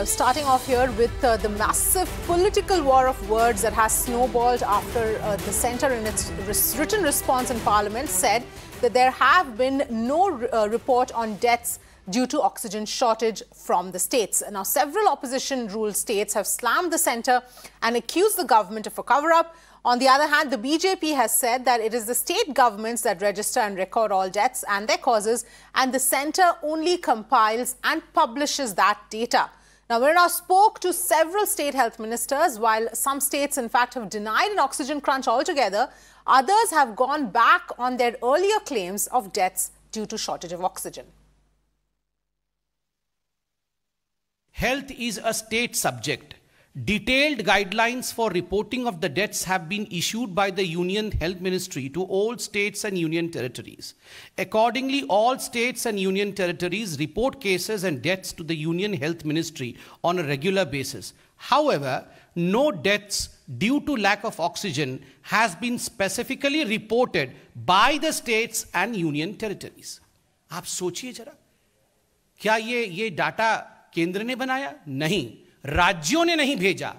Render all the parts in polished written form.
Starting off here with the massive political war of words that has snowballed after the centre in its written response in Parliament said that there have been no report on deaths due to oxygen shortage from the states. Now, several opposition-ruled states have slammed the centre and accused the government of a cover-up. On the other hand, the BJP has said that it is the state governments that register and record all deaths and their causes, and the centre only compiles and publishes that data. Now, Myrna spoke to several state health ministers. While some states, in fact, have denied an oxygen crunch altogether, others have gone back on their earlier claims of deaths due to shortage of oxygen. Health is a state subject. Detailed guidelines for reporting of the deaths have been issued by the Union Health Ministry to all states and union territories. Accordingly, all states and union territories report cases and deaths to the Union Health Ministry on a regular basis. However, no deaths due to lack of oxygen has been specifically reported by the states and union territories. आप सोचिए जरा, क्या ये data केंद्र ने बनाया? नहीं, राज्यों ने नहीं भेजा.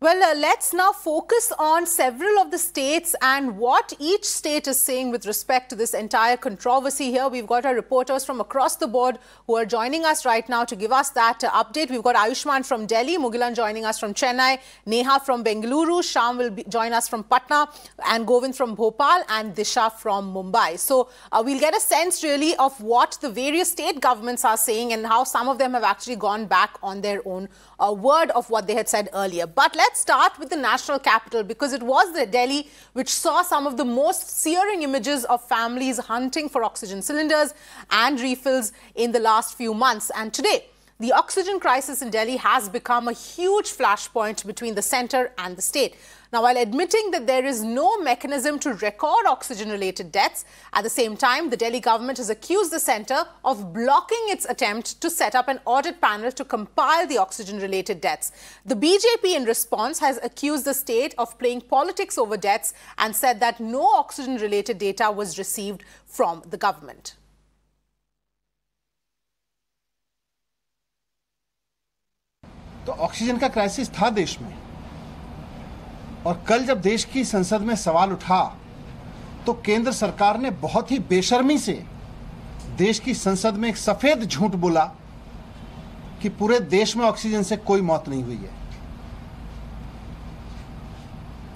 Well, let's now focus on several of the states and what each state is saying with respect to this entire controversy here. We've got our reporters from across the board who are joining us right now to give us that update. We've got Ayushman from Delhi, Mugilan joining us from Chennai, Neha from Bengaluru, Sham will join us from Patna, and Govind from Bhopal, and Disha from Mumbai. So we'll get a sense really of what the various state governments are saying and how some of them have actually gone back on their own word of what they had said earlier. But let's start with the national capital, because it was the Delhi which saw some of the most searing images of families hunting for oxygen cylinders and refills in the last few months. And today, the oxygen crisis in Delhi has become a huge flashpoint between the centre and the state. Now, while admitting that there is no mechanism to record oxygen-related deaths, at the same time, the Delhi government has accused the centre of blocking its attempt to set up an audit panel to compile the oxygen-related deaths. The BJP, in response, has accused the state of playing politics over deaths and said that no oxygen-related data was received from the government. तो oxygen का crisis था देश में, और कल जब देश की संसद में सवाल उठा तो केंद्र सरकार ने बहुत ही बेशर्मी से देश की संसद में एक सफेद झूठ बोला कि पूरे देश में ऑक्सीजन से कोई मौत नहीं हुई है।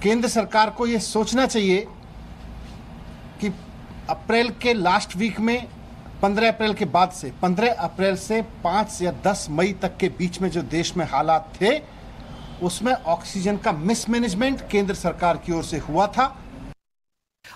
केंद्र सरकार को यह सोचना चाहिए कि अप्रैल के लास्ट वीक में 15 अप्रैल के बाद से 15 अप्रैल से 5 या 10 मई तक के बीच में जो देश में हालात थे, उसमें ऑक्सीजन का मिसमैनेजमेंट केंद्र सरकार की ओर से हुआ था।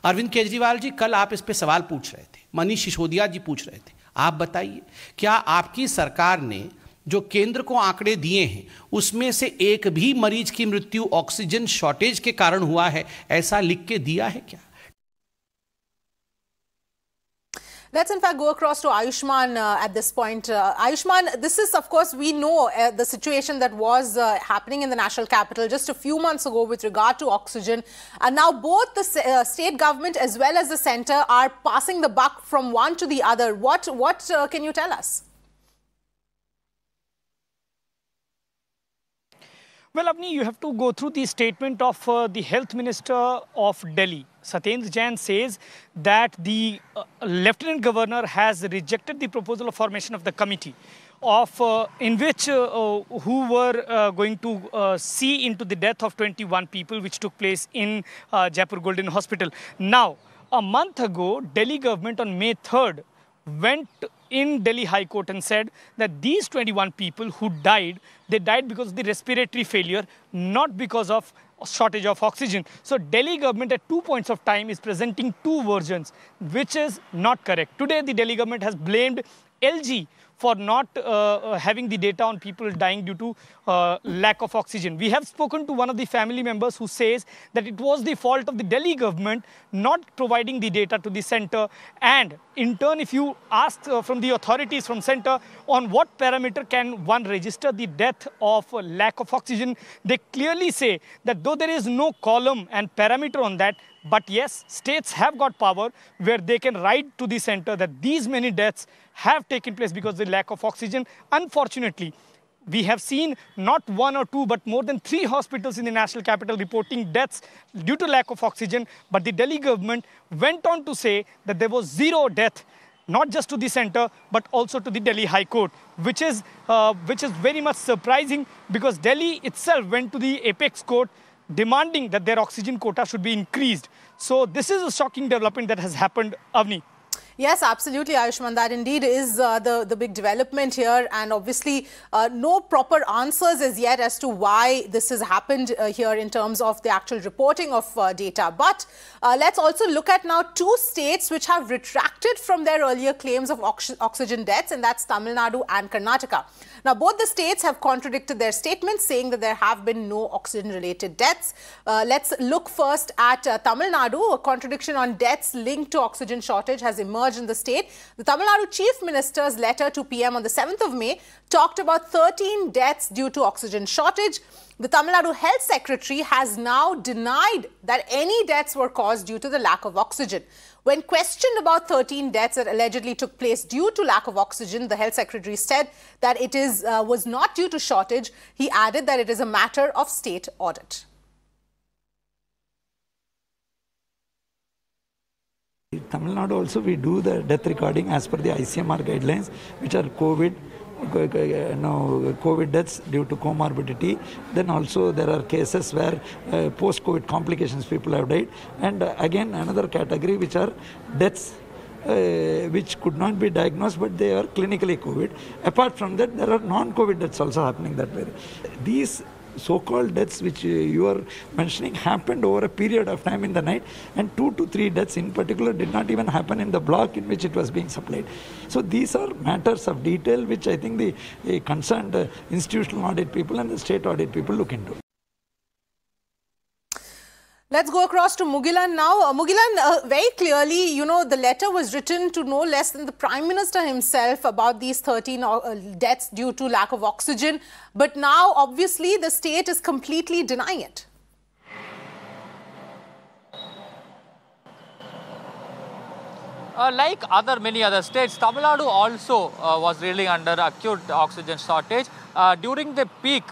अरविंद केजरीवाल जी, कल आप इस पे सवाल पूछ रहे थे, मनीष सिसोदिया जी पूछ रहे थे। आप बताइए, क्या आपकी सरकार ने जो केंद्र को आंकड़े दिए हैं उसमें से एक भी मरीज की मृत्यु ऑक्सीजन शॉर्टेज के कारण हुआ है, ऐसा लिख के दिया है क्या? Let's in fact go across to Ayushman at this point. Ayushman, this is, of course, we know the situation that was happening in the national capital just a few months ago with regard to oxygen. And now both the state government as well as the centre are passing the buck from one to the other. What can you tell us? Well, Avni, you have to go through the statement of the Health Minister of Delhi. Satyendra Jain says that the Lieutenant Governor has rejected the proposal of formation of the committee in which who were going to see into the death of 21 people which took place in Jaipur Golden Hospital. Now, a month ago, Delhi government on May 3rd went in Delhi High Court and said that these 21 people who died, they died because of the respiratory failure, not because of shortage of oxygen. So Delhi government at 2 points of time is presenting two versions, which is not correct. Today, the Delhi government has blamed LG for not having the data on people dying due to lack of oxygen. We have spoken to one of the family members who says that it was the fault of the Delhi government not providing the data to the center. And in turn, if you ask from the authorities from center on what parameter can one register the death of lack of oxygen, they clearly say that though there is no column and parameter on that, but yes, states have got power where they can write to the center that these many deaths have taken place because of the lack of oxygen. Unfortunately, we have seen not one or two, but more than 3 hospitals in the national capital reporting deaths due to lack of oxygen. But the Delhi government went on to say that there was 0 death, not just to the center, but also to the Delhi High Court, which is very much surprising because Delhi itself went to the apex court demanding that their oxygen quota should be increased. So this is a shocking development that has happened, Avni. Yes, absolutely, Ayushman. That indeed is the big development here. And obviously, no proper answers as yet as to why this has happened here in terms of the actual reporting of data. But let's also look at now 2 states which have retracted from their earlier claims of oxygen deaths, and that's Tamil Nadu and Karnataka. Now, both the states have contradicted their statements, saying that there have been no oxygen-related deaths. Let's look first at Tamil Nadu. A contradiction on deaths linked to oxygen shortage has emerged in the state. The Tamil Nadu Chief Minister's letter to PM on the 7th of May talked about 13 deaths due to oxygen shortage. The Tamil Nadu Health Secretary has now denied that any deaths were caused due to the lack of oxygen. When questioned about 13 deaths that allegedly took place due to lack of oxygen, the Health Secretary said that it was not due to shortage. He added that it is a matter of state audit. In Tamil Nadu also we do the death recording as per the ICMR guidelines, which are COVID deaths due to comorbidity. Then also there are cases where post-COVID complications people have died. And again another category which are deaths which could not be diagnosed but they are clinically COVID. Apart from that, there are non-COVID deaths also happening that way. These so-called deaths which you are mentioning happened over a period of time in the night, and 2 to 3 deaths in particular did not even happen in the block in which it was being supplied. So these are matters of detail which I think the concerned institutional audit people and the state audit people look into. Let's go across to Mugilan now. Mugilan, very clearly, you know, the letter was written to no less than the Prime Minister himself about these 13 deaths due to lack of oxygen. But now, obviously, the state is completely denying it. Like many other states, Tamil Nadu also was really under acute oxygen shortage. During the peak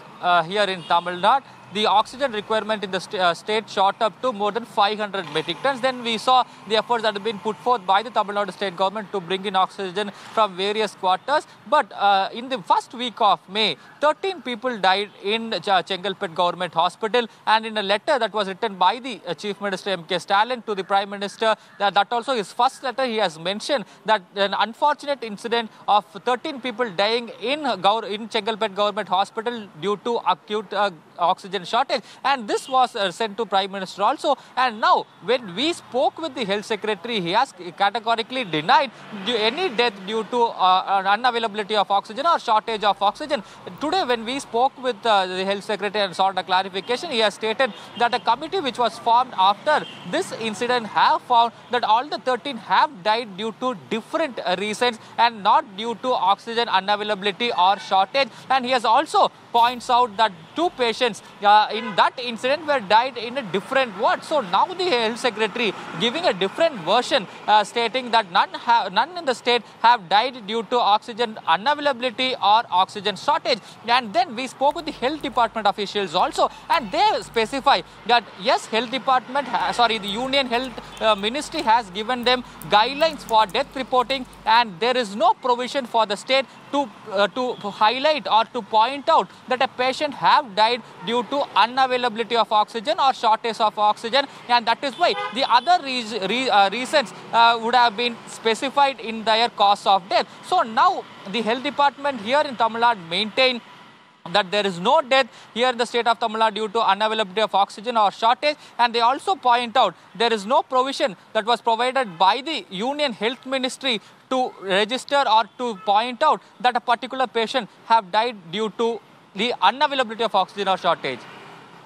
here in Tamil Nadu, the oxygen requirement in the state shot up to more than 500 metric tons. Then we saw the efforts that have been put forth by the Tamil Nadu state government to bring in oxygen from various quarters. But in the first week of May, 13 people died in Chengalpet Government Hospital. And in a letter that was written by the Chief Minister M.K. Stalin to the Prime Minister, that also his first letter, he has mentioned that an unfortunate incident of 13 people dying in Chengalpet Government Hospital due to acute oxygen shortage, and this was sent to Prime Minister also. And now when we spoke with the Health Secretary, he has categorically denied any death due to unavailability of oxygen or shortage of oxygen. Today when we spoke with the Health Secretary and sought a clarification, he has stated that a committee which was formed after this incident have found that all the 13 have died due to different reasons and not due to oxygen unavailability or shortage. And he has also points out that 2 patients in that incident were died in a different ward. So now the Health Secretary giving a different version, stating that none in the state have died due to oxygen unavailability or oxygen shortage. And then we spoke with the Health Department officials also, and they specify that yes, Health Department, the Union Health Ministry has given them guidelines for death reporting, and there is no provision for the state to highlight or to point out that a patient have died due to unavailability of oxygen or shortage of oxygen, and that is why the other reasons would have been specified in their cause of death. So now the Health Department here in Tamil Nadu maintain that there is no death here in the state of Tamil Nadu due to unavailability of oxygen or shortage, and they also point out there is no provision that was provided by the Union Health Ministry to register or to point out that a particular patient have died due to the unavailability of oxygen or shortage.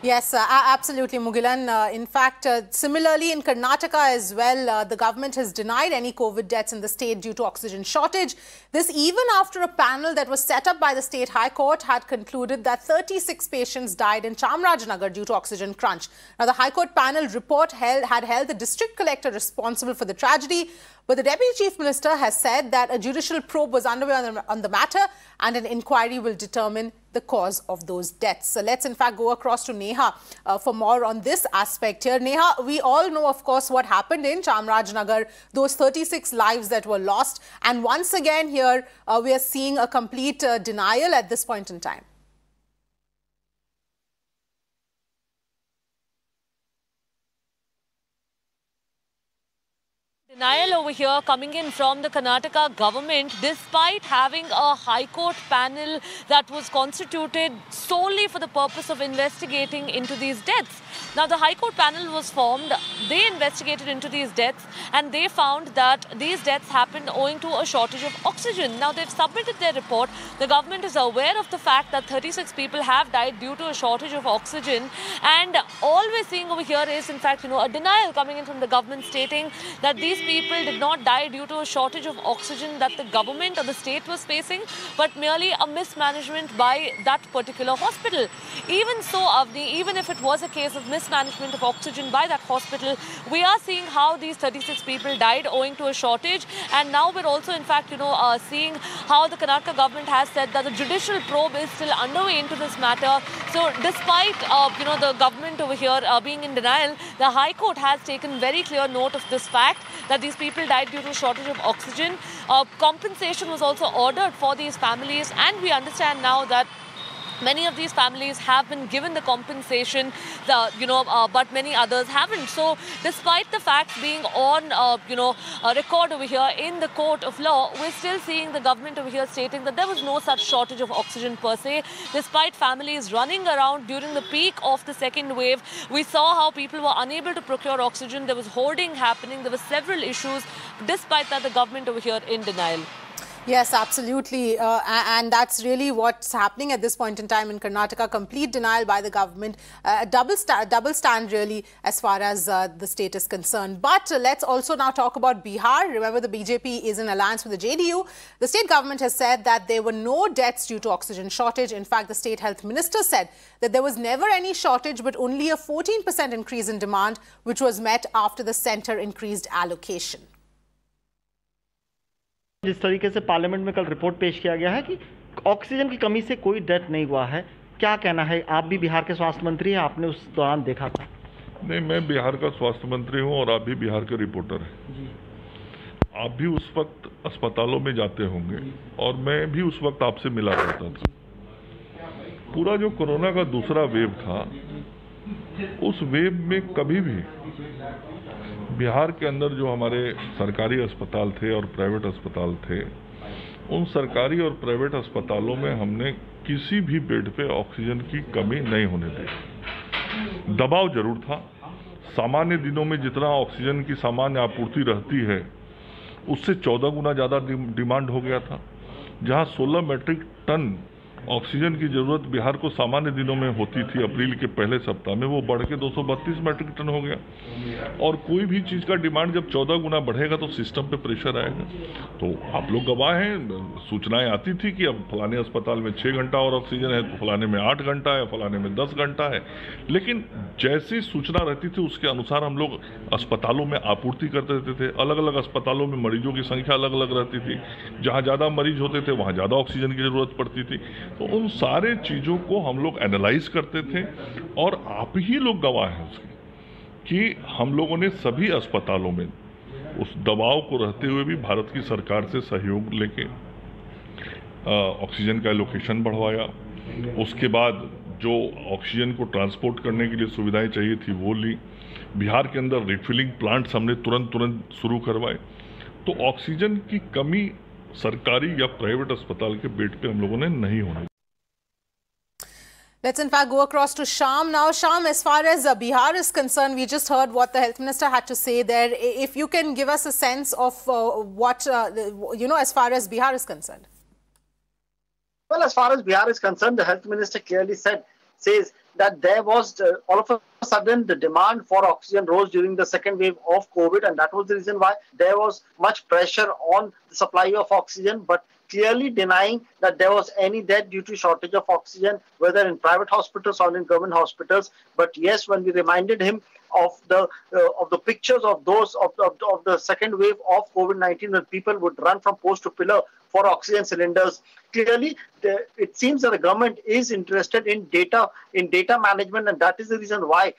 Yes, absolutely, Mugilan. In fact, similarly in Karnataka as well, the government has denied any COVID deaths in the state due to oxygen shortage. This even after a panel that was set up by the State High Court had concluded that 36 patients died in Chamarajanagar due to oxygen crunch. Now, the High Court panel report had held the district collector responsible for the tragedy, but the Deputy Chief Minister has said that a judicial probe was underway on the matter and an inquiry will determine the cause of those deaths. So let's in fact go across to Neha for more on this aspect here. Neha, we all know, of course, what happened in Chamarajanagar, those 36 lives that were lost. And once again here, we are seeing a complete denial at this point in time. Denial over here coming in from the Karnataka government, despite having a High Court panel that was constituted solely for the purpose of investigating into these deaths. Now, the High Court panel was formed, they investigated into these deaths and they found that these deaths happened owing to a shortage of oxygen. Now, they've submitted their report. The government is aware of the fact that 36 people have died due to a shortage of oxygen, and all we're seeing over here is, in fact, a denial coming in from the government stating that these people did not die due to a shortage of oxygen that the government or the state was facing, but merely a mismanagement by that particular hospital. Even so, Avni, even if it was a case of mismanagement of oxygen by that hospital, we are seeing how these 36 people died owing to a shortage, and now we're also, in fact, seeing how the Karnataka government has said that the judicial probe is still underway into this matter. So, despite the government over here being in denial, the High Court has taken very clear note of this fact that these people died due to shortage of oxygen. Compensation was also ordered for these families, and we understand now that many of these families have been given the compensation, but many others haven't. So, despite the facts being on, record over here in the court of law, we're still seeing the government over here stating that there was no such shortage of oxygen per se. Despite families running around during the peak of the second wave, we saw how people were unable to procure oxygen. There was hoarding happening. There were several issues. Despite that, the government over here in denial. Yes, absolutely. And that's really what's happening at this point in time in Karnataka. Complete denial by the government. Double stand really as far as the state is concerned. But let's also now talk about Bihar. Remember, the BJP is in alliance with the JDU. The state government has said that there were no deaths due to oxygen shortage. In fact, the state health minister said that there was never any shortage, but only a 14% increase in demand, which was met after the centre increased allocation. जिस तरीके से parliament में कल report पेश किया गया है कि ऑक्सीजन की कमी से कोई डेथ नहीं हुआ है, क्या कहना है? आप भी बिहार के स्वास्थ्य मंत्री हैं, आपने उस दौरान देखा था? नहीं, मैं बिहार का स्वास्थ्य मंत्री हूं और आप भी बिहार के रिपोर्टर हैं। आप भी उस वक्त अस्पतालों में जाते होंगे और मैं भी उस वक्त आपसे मिला करता था। पूरा जो कोरोना का दूसरा वेव था, उस वेव में कभी भी बिहार के अंदर जो हमारे सरकारी अस्पताल थे और प्राइवेट अस्पताल थे, उन सरकारी और प्राइवेट अस्पतालों में हमने किसी भी बेड पे ऑक्सीजन की कमी नहीं होने दी। दबाव जरूर था। सामान्य दिनों में जितना ऑक्सीजन की सामान्य आपूर्ति रहती है, उससे 14 गुना ज़्यादा डिमांड हो गया था। जहां 16 मीट्रिक टन ऑक्सीजन की जरूरत बिहार को सामान्य दिनों में होती थी अप्रैल के पहले सप्ताह में, वो बढ़ के 232 मीट्रिक टन हो गया। और कोई भी चीज़ का डिमांड जब 14 गुना बढ़ेगा तो सिस्टम पे प्रेशर आएगा। तो आप लोग गवाह हैं, सूचनाएं आती थी कि अब फलाने अस्पताल में 6 घंटा और ऑक्सीजन है, तो फलाने में 8 घंटा है, फलाने में 10 घंटा है। लेकिन जैसी सूचना रहती थी उसके अनुसार हम लोग अस्पतालों में आपूर्ति करते रहते थे। अलग अलग अस्पतालों में मरीजों की संख्या अलग अलग रहती थी। जहाँ ज़्यादा मरीज होते थे वहाँ ज़्यादा ऑक्सीजन की ज़रूरत पड़ती थी। तो उन सारे चीज़ों को हम लोग एनालाइज करते थे और आप ही लोग गवाह हैं उसके कि हम लोगों ने सभी अस्पतालों में उस दबाव को रहते हुए भी भारत की सरकार से सहयोग लेके ऑक्सीजन का एलोकेशन बढ़वाया। उसके बाद जो ऑक्सीजन को ट्रांसपोर्ट करने के लिए सुविधाएं चाहिए थी वो ली। बिहार के अंदर रिफिलिंग प्लांट्स हमने तुरंत शुरू करवाए। तो ऑक्सीजन की कमी सरकारी या प्राइवेट अस्पताल के बेड पे हम लोगों ने नहीं होने Let's in fact go across to Sham now. Sham, as far as Bihar is concerned, we just heard what the health minister had to say there. If you can give us a sense of what, as far as Bihar is concerned. Well, as far as Bihar is concerned, the health minister clearly says that there was all of a sudden the demand for oxygen rose during the second wave of COVID, and that was the reason why there was much pressure on the supply of oxygen, but clearly denying that there was any death due to shortage of oxygen, whether in private hospitals or in government hospitals. But yes, when we reminded him of the pictures of those of the second wave of COVID-19, when people would run from post to pillar for oxygen cylinders, clearly it seems that the government is interested in data management, and that is the reason why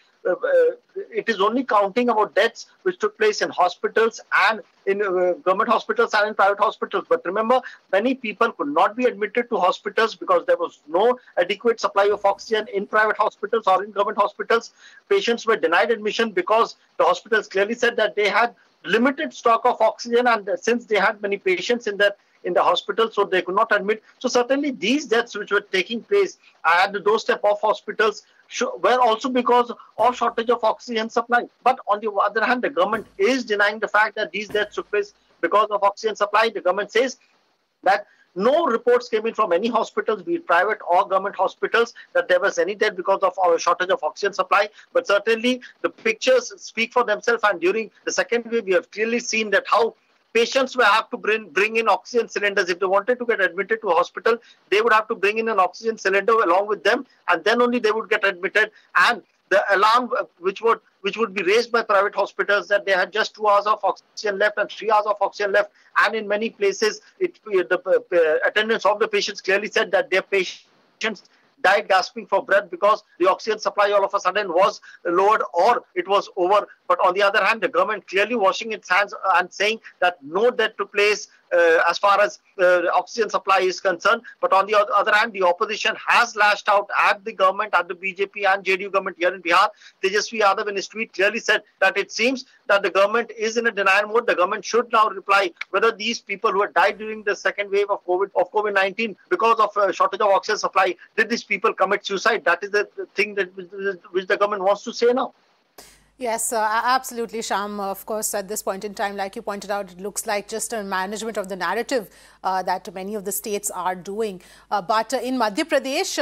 it is only counting about deaths which took place in hospitals and in government hospitals and in private hospitals. But remember, many people could not be admitted to hospitals because there was no adequate supply of oxygen in private hospitals or in government hospitals. Patients were denied admission because the hospitals clearly said that they had limited stock of oxygen, and since they had many patients in the hospital, so they could not admit. So certainly these deaths which were taking place at the doorstep of hospitals were also because of shortage of oxygen supply. But on the other hand, the government is denying the fact that these deaths took place because of oxygen supply. The government says that no reports came in from any hospitals, be it private or government hospitals, that there was any death because of our shortage of oxygen supply. But certainly the pictures speak for themselves, and during the second wave, we have clearly seen that how patients will have to bring in oxygen cylinders. If they wanted to get admitted to a hospital, they would have to bring in an oxygen cylinder along with them, and then only they would get admitted. And the alarm which would be raised by private hospitals that they had just 2 hours of oxygen left and 3 hours of oxygen left, and in many places the attendants of the patients clearly said that their patients died gasping for breath because the oxygen supply all of a sudden was lowered or it was over. But on the other hand, the government clearly washing its hands and saying that no death took place as far as oxygen supply is concerned. But on the other hand, the opposition has lashed out at the government, at the BJP and JDU government here in Bihar. Tejasvi Yadav in his tweet clearly said that it seems that the government is in a denial mode. The government should now reply whether these people who had died during the second wave of COVID-19 because of shortage of oxygen supply, did these people commit suicide? That is the thing that which the government wants to say now. Yes, absolutely, Sham. Of course, at this point in time, like you pointed out, it looks like just a management of the narrative that many of the states are doing. But in Madhya Pradesh,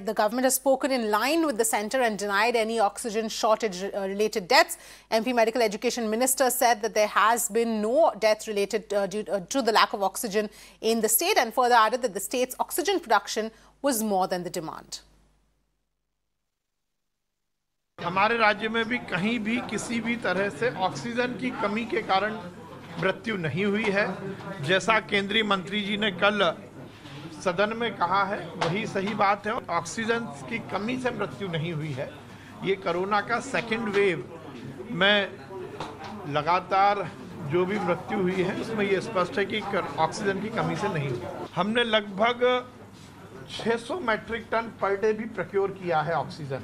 the government has spoken in line with the centre and denied any oxygen shortage-related deaths. MP Medical Education Minister said that there has been no deaths related due to the lack of oxygen in the state, and further added that the state's oxygen production was more than the demand. हमारे राज्य में भी कहीं भी किसी भी तरह से ऑक्सीजन की कमी के कारण मृत्यु नहीं हुई है। जैसा केंद्रीय मंत्री जी ने कल सदन में कहा है वही सही बात है। ऑक्सीजन की कमी से मृत्यु नहीं हुई है। ये कोरोना का सेकंड वेव में लगातार जो भी मृत्यु हुई है उसमें ये स्पष्ट है कि ऑक्सीजन की कमी से नहीं हुई। हमने लगभग 600 मैट्रिक टन पर डे भी प्रोक्योर किया है ऑक्सीजन,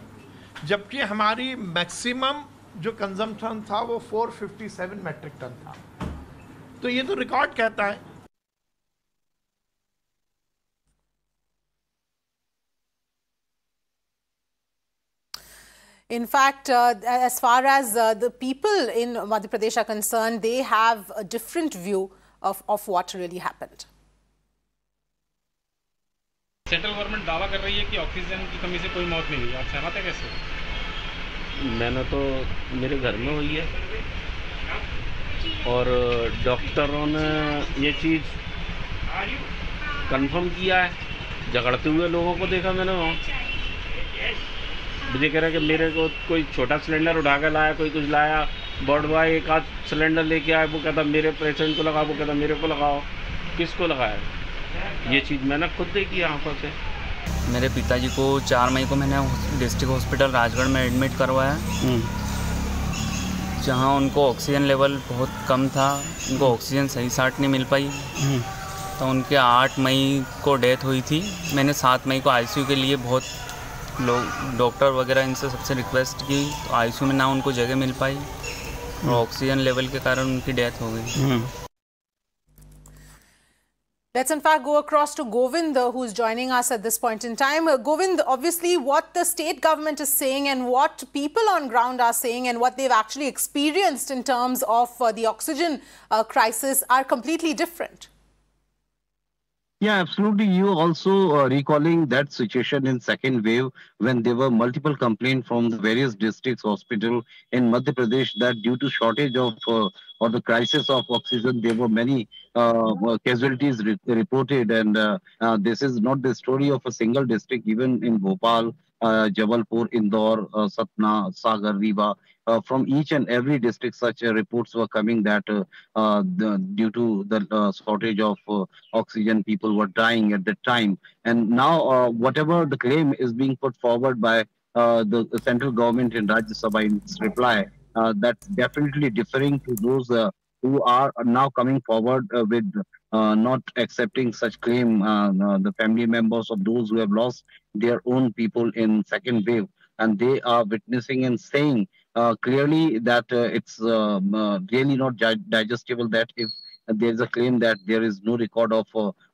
जबकि हमारी मैक्सिमम जो कंजम्पशन था वो 457 मैट्रिक टन था। तो ये तो रिकॉर्ड कहता है। In fact, as far as the people in Madhya Pradesh are concerned, they have a different view of what really happened. Central government दावा कर रही है कि ऑक्सीजन की कमी से कोई मौत नहीं हुई, आप सहमत है कैसे? मैंने तो मेरे घर में हुई है और डॉक्टरों ने ये चीज़ कंफर्म किया है। झगड़ते हुए लोगों को देखा मैंने वहाँ। मुझे कह रहा है कि मेरे को कोई छोटा सिलेंडर उठा कर लाया, कोई कुछ लाया, वार्ड बॉय एक आध सिलेंडर लेके आया, वो कहता मेरे पेशेंट को लगाओ, वो कहता मेरे को लगाओ। किसको लगाया? ये चीज़ मैंने खुद देखी आंखों से। मेरे पिताजी को 4 मई को मैंने डिस्ट्रिक्ट हॉस्पिटल राजगढ़ में एडमिट करवाया, जहां उनको ऑक्सीजन लेवल बहुत कम था, उनको ऑक्सीजन सही साट नहीं मिल पाई, तो उनके 8 मई को डेथ हुई थी। मैंने 7 मई को आईसीयू के लिए बहुत लोग डॉक्टर वगैरह इनसे सबसे रिक्वेस्ट की, तो आईसीयू में ना उनको जगह मिल पाई और ऑक्सीजन लेवल के कारण उनकी डेथ हो गई। Let's in fact go across to Govind, who's joining us at this point in time. Govind, obviously what the state government is saying and what people on ground are saying and what they've actually experienced in terms of the oxygen crisis are completely different. Yeah, absolutely. You also recalling that situation in second wave when there were multiple complaints from the various districts hospital in Madhya Pradesh that due to shortage of or the crisis of oxygen, there were many casualties reported. And this is not the story of a single district, even in Bhopal, Jabalpur, Indore, Satna, Sagar, Rewa. From each and every district, such reports were coming that due to the shortage of oxygen, people were dying at that time. And now, whatever the claim is being put forward by the central government in Rajya Sabha in its reply, that's definitely differing to those who are now coming forward with not accepting such claim. The family members of those who have lost their own people in second wave, and they are witnessing and saying clearly that it's really not digestible that if there is a claim that there is no record of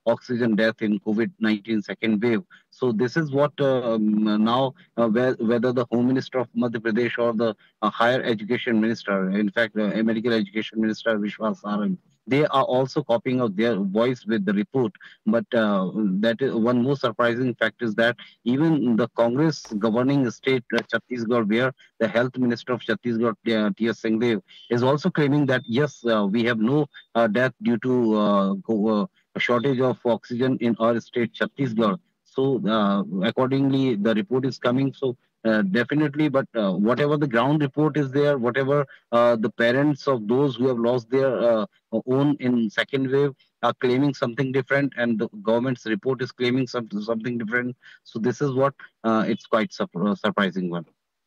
oxygen death in COVID-19 second wave. So this is what now whether the Home Minister of Madhya Pradesh or the Higher Education Minister, in fact, Medical Education Minister Vishwas Sarang, they are also copying out their voice with the report. But that is one more surprising fact is that even the Congress governing state Chhattisgarh, where the Health Minister of Chhattisgarh, T.S. Singhdeo, is also claiming that yes, we have no death due to a shortage of oxygen in our state Chhattisgarh. So accordingly, the report is coming. So definitely, but whatever the ground report is there, whatever the parents of those who have lost their own in second wave are claiming something different, and the government's report is claiming something different. So this is what it's quite surprising one.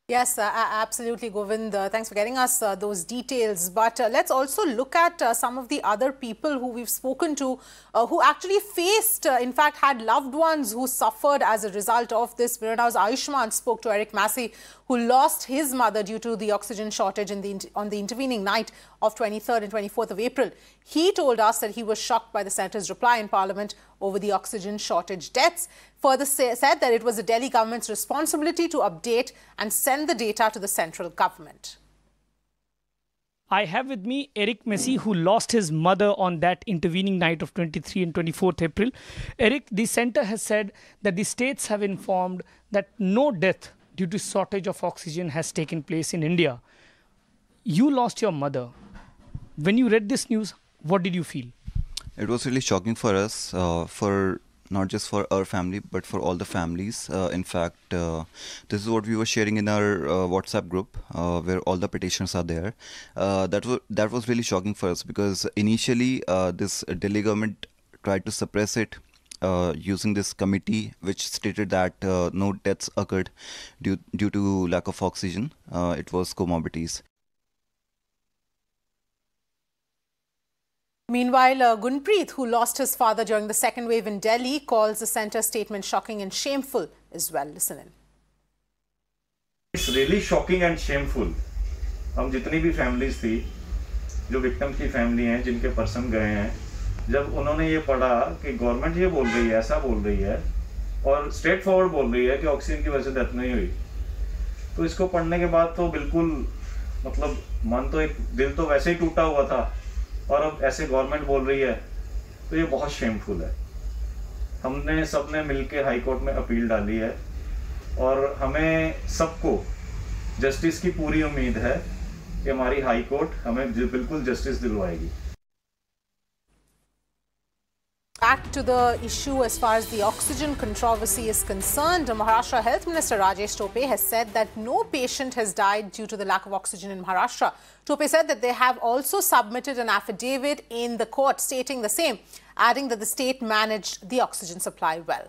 Yes, absolutely, Govind. Thanks for getting us those details. But let's also look at some of the other people who we've spoken to who actually faced, in fact, had loved ones who suffered as a result of this. Mirana's Ayushman spoke to Eric Massey, who lost his mother due to the oxygen shortage on the intervening night of 23rd and 24th of April. He told us that he was shocked by the Senator's reply in Parliament over the oxygen shortage deaths. Further said that it was the Delhi government's responsibility to update and send the data to the central government. I have with me Eric Massey, who lost his mother on that intervening night of 23 and 24th April. Eric, the centre has said that the states have informed that no death due to shortage of oxygen has taken place in India. You lost your mother. When you read this news, what did you feel? It was really shocking for us, for not just for our family, but for all the families. In fact, this is what we were sharing in our WhatsApp group, where all the petitions are there. That was really shocking for us because initially this Delhi government tried to suppress it using this committee, which stated that no deaths occurred due to lack of oxygen. It was comorbidities. Meanwhile, Gunpreet, who lost his father during the second wave in Delhi, calls the centre statement shocking and shameful as well. Listen in. It's really shocking and shameful. हम जितनी भी families थी, जो victims की family हैं, जिनके person गए हैं, जब उन्होंने ये पढ़ा कि government ये बोल रही है, ऐसा बोल रही है, और straight forward बोल रही है कि oxygen की वजह से death नहीं हुई, तो इसको पढ़ने के बाद तो बिल्कुल मतलब मन तो एक दिल तो वैसे ही टूटा हुआ था. और अब ऐसे गवर्नमेंट बोल रही है तो ये बहुत शेमफुल है. हमने सबने मिलके हाई कोर्ट में अपील डाली है और हमें सबको जस्टिस की पूरी उम्मीद है कि हमारी हाई कोर्ट हमें बिल्कुल justice दिलवाएगी. Back to the issue as far as the oxygen controversy is concerned, Maharashtra Health Minister Rajesh Tope has said that no patient has died due to the lack of oxygen in Maharashtra. Tope said that they have also submitted an affidavit in the court stating the same, adding that the state managed the oxygen supply well.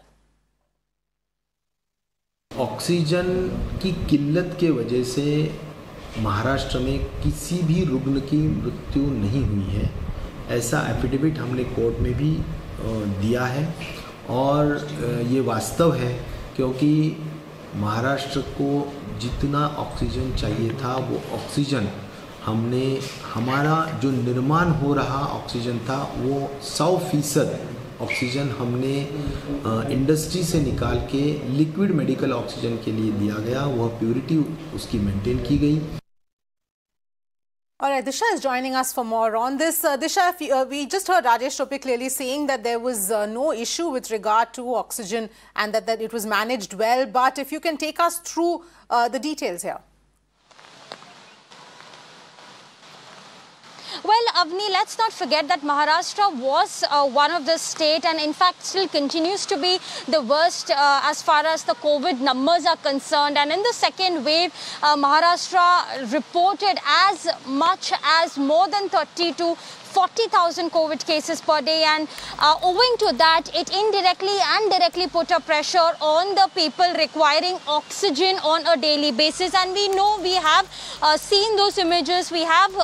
Oxygen की किल्लत के वजह से महाराष्ट्र में किसी भी रुग्ण की मृत्यु नहीं हुई है, ऐसा एफिडेविट हमने कोर्ट में भी दिया है. और ये वास्तव है क्योंकि महाराष्ट्र को जितना ऑक्सीजन चाहिए था वो ऑक्सीजन हमारा जो निर्माण हो रहा ऑक्सीजन था वो 100% ऑक्सीजन हमने इंडस्ट्री से निकाल के लिक्विड मेडिकल ऑक्सीजन के लिए दिया गया, वह प्योरिटी उसकी मेंटेन की गई। All right, Disha is joining us for more on this. Disha, we just heard Rajesh Tope clearly saying that there was no issue with regard to oxygen and that it was managed well. But if you can take us through the details here. Well, Avni, let's not forget that Maharashtra was one of the state and in fact still continues to be the worst as far as the COVID numbers are concerned. And in the second wave, Maharashtra reported as much as more than 30 to 40,000 COVID cases per day, and owing to that, it indirectly and directly put a pressure on the people requiring oxygen on a daily basis. And we know, we have seen those images, we have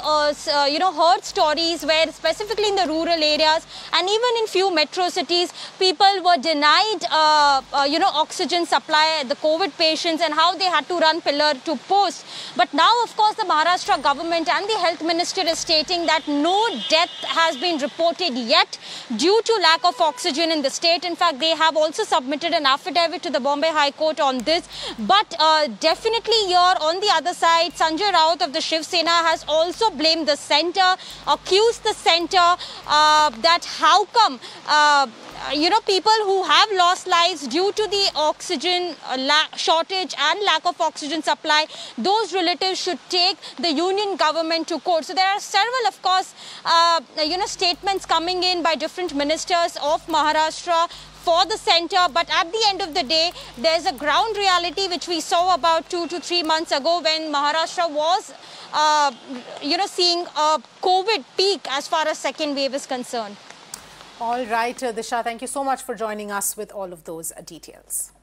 heard stories where specifically in the rural areas and even in few metro cities, people were denied oxygen supply, the COVID patients, and how they had to run pillar to post. But now, of course, the Maharashtra government and the health minister is stating that no death has been reported yet due to lack of oxygen in the state. In fact, they have also submitted an affidavit to the Bombay High Court on this. But definitely here on the other side, Sanjay Raut of the Shiv Sena has also blamed the centre, accused the centre that how come people who have lost lives due to the oxygen shortage and lack of oxygen supply, those relatives should take the union government to court. So there are several, of course, statements coming in by different ministers of Maharashtra for the centre, but at the end of the day, there's a ground reality which we saw about 2 to 3 months ago when Maharashtra was, seeing a COVID peak as far as second wave is concerned. All right, Disha, thank you so much for joining us with all of those details.